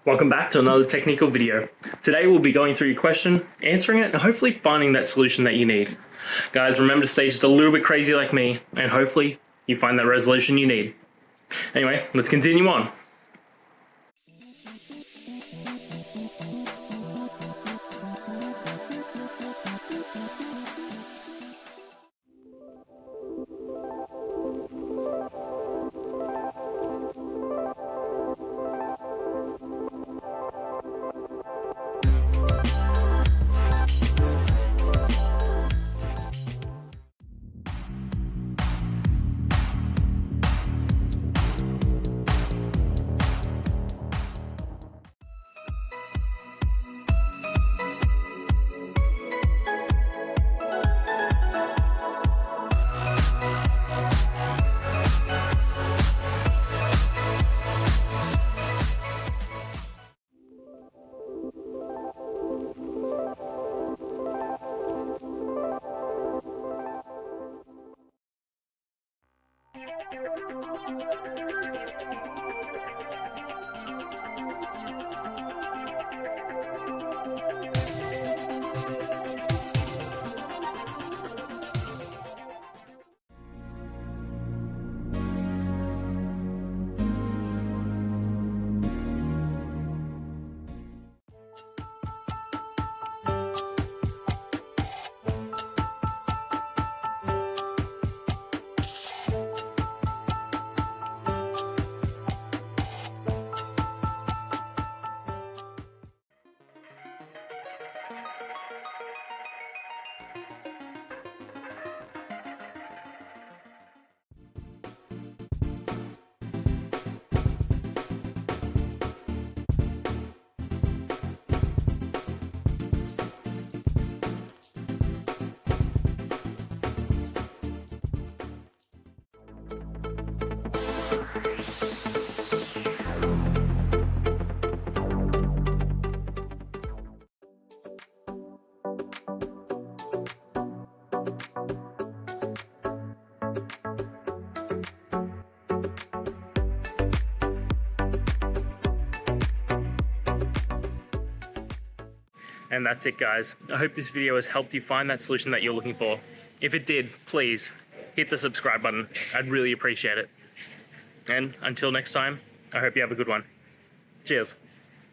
Welcome back to another technical video. Today we'll be going through your question, answering it, and hopefully finding that solution that you need. Guys, remember to stay just a little bit crazy like me, and hopefully you find that resolution you need. Anyway, let's continue on. And that's it, guys. I hope this video has helped you find that solution that you're looking for. If it did, please hit the subscribe button. I'd really appreciate it. And until next time, I hope you have a good one. Cheers.